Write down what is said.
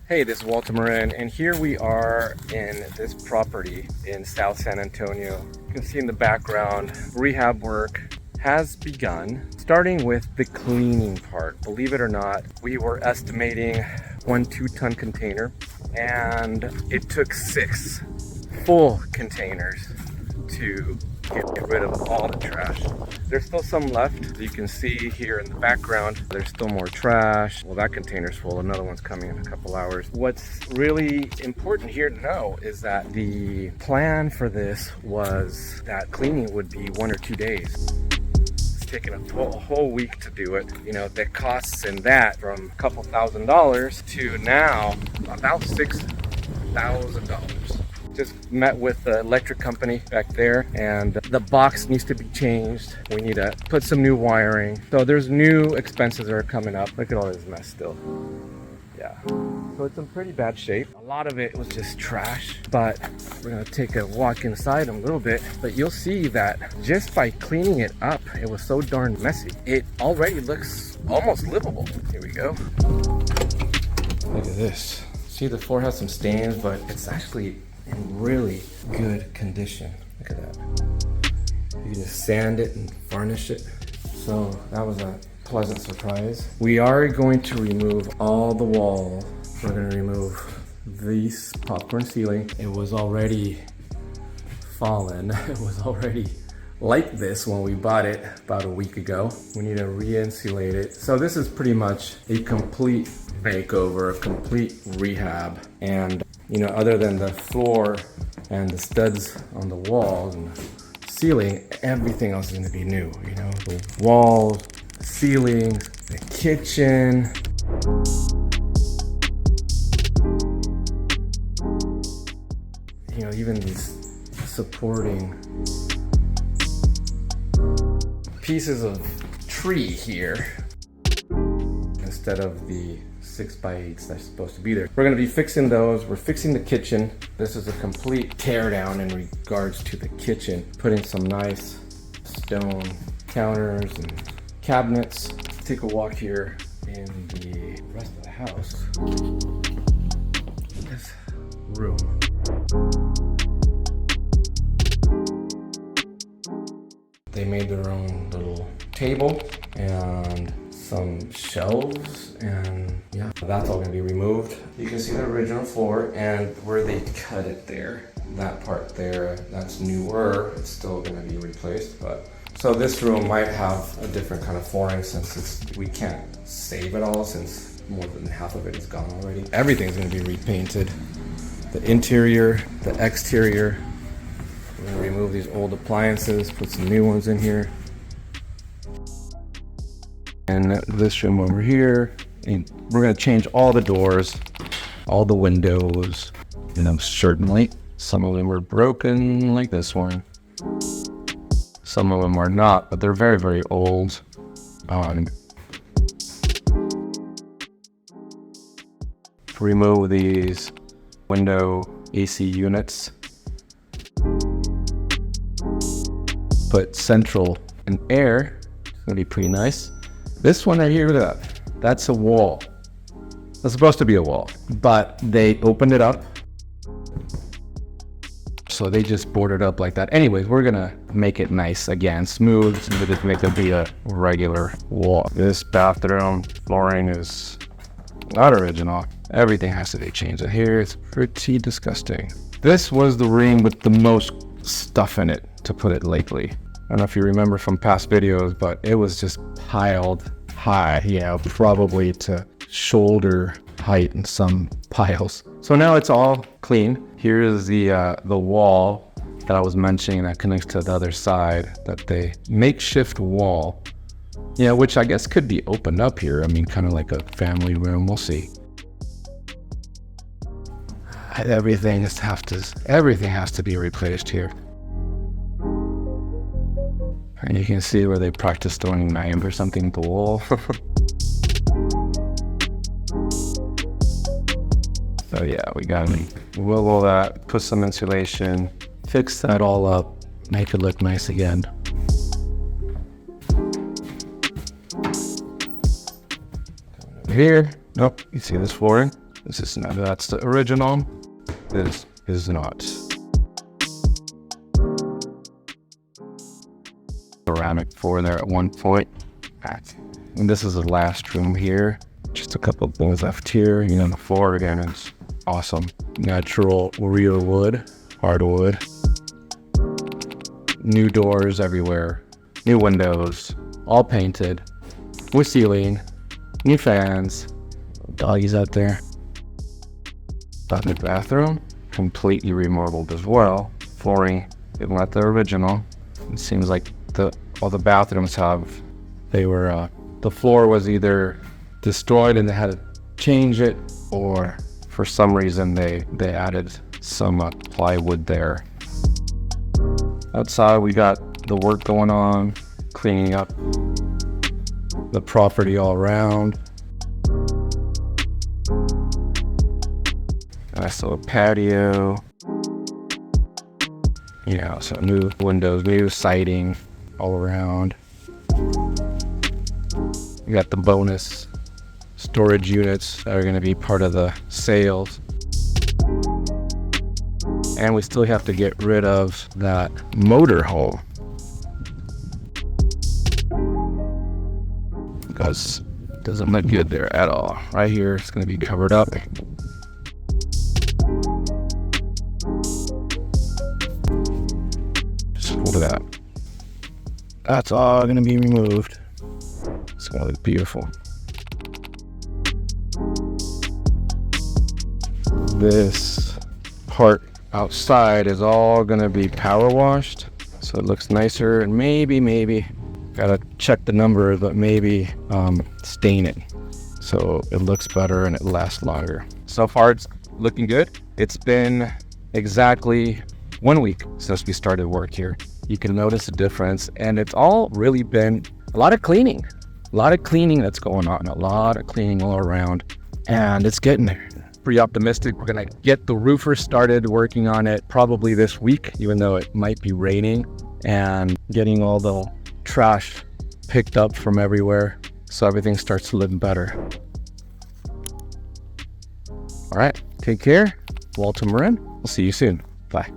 Hey, this is Walter Marin, and here we are in this property in South San Antonio. You can see in the background, rehab work has begun, starting with the cleaning part. Believe it or not, we were estimating 1 2-ton container, and it took 6 full containers to get rid of all the trash. There's still some left. You can see here in the background, there's still more trash. Well, that container's full. Another one's coming in a couple hours. What's really important here to know is that the plan for this was that cleaning would be 1 or 2 days. It's taken a whole week to do it. You know, the costs in that from a couple $1,000s to now about $6,000. Just met with the electric company back there, and the box needs to be changed. We need to put some new wiring. So there's new expenses that are coming up. Look at all this mess still. Yeah. So it's in pretty bad shape. A lot of it was just trash, but we're gonna take a walk inside a little bit. But you'll see that just by cleaning it up, it was so darn messy. It already looks almost livable. Here we go. Look at this. See, the floor has some stains, but it's actually in really good condition. Look at that. You can just sand it and varnish it. So that was a pleasant surprise. We are going to remove all the wall. We're going to remove this popcorn ceiling. It was already fallen. It was already like this when we bought it about a week ago. We need to re-insulate it. So this is pretty much a complete makeover, a complete rehab. And you know, other than the floor and the studs on the walls and the ceiling, everything else is going to be new. You know, the walls, the ceilings, the kitchen. You know, even these supporting pieces of tree here instead of the 6x8s that's supposed to be there. We're gonna be fixing those. We're fixing the kitchen. This is a complete tear down in regards to the kitchen. Putting some nice stone counters and cabinets. Take a walk here in the rest of the house. This room. They made their own little table and some shelves, and yeah, that's all gonna be removed. You can see the original floor and where they cut it there. That part there, that's newer. It's still gonna be replaced, but so this room might have a different kind of flooring since we can't save it all since more than half of it is gone already. Everything's gonna be repainted. The interior, the exterior. We're gonna remove these old appliances, put some new ones in here. And this room over here, and we're gonna change all the doors, all the windows. You know, certainly some of them were broken, like this one. Some of them are not, but they're very, very old. Remove these window AC units. Put central and air. It's gonna be pretty nice. This one right here, look at that. That's a wall. That's supposed to be a wall, but they opened it up. So they just boarded up like that. Anyways, we're gonna make it nice again, smooth, so just make it be a regular wall. This bathroom flooring is not original. Everything has to be changed. And here it's pretty disgusting. This was the room with the most stuff in it, to put it lightly. I don't know if you remember from past videos, but it was just piled high, probably to shoulder height in some piles. So now it's all clean. Here is the wall that I was mentioning that connects to the other side, that the makeshift wall, which I guess could be opened up here. I mean, kind of like a family room, we'll see. Everything has to be replaced here. And you can see where they practiced throwing knives or something at the wall. So yeah, we gotta wiggle all that, put some insulation, fix that all up, make it look nice again. Here, nope, you see this flooring? This is not, that's the original. This is not. Ceramic floor there at one point. And this is the last room here. Just a couple of things left here. You know, the floor again is awesome. Natural real wood, hardwood. New doors everywhere. New windows, all painted. With ceiling, new fans. Doggies out there. The bathroom, completely remodeled as well. Flooring, even like the original. It seems like all the bathrooms have, the floor was either destroyed and they had to change it, or for some reason they added some plywood there. Outside we got the work going on, cleaning up the property all around. Nice little patio. You know, so new windows, new siding all around. You got the bonus storage units that are going to be part of the sales. And we still have to get rid of that motor home, because it doesn't look good there at all. Right here, it's going to be covered up. Just look at that. That's all going to be removed. It's going to look beautiful. This part outside is all going to be power washed, so it looks nicer, and maybe gotta check the number, but maybe stain it so it looks better and it lasts longer. So far it's looking good. It's been exactly 1 week since we started work here. You can notice a difference, and it's all really been a lot of cleaning that's going on, a lot of cleaning all around, and it's getting there. Pretty optimistic. We're gonna get the roofer started working on it probably this week, even though it might be raining, and getting all the trash picked up from everywhere so everything starts to look better. All right, take care. Walter Marin. We'll see you soon. Bye.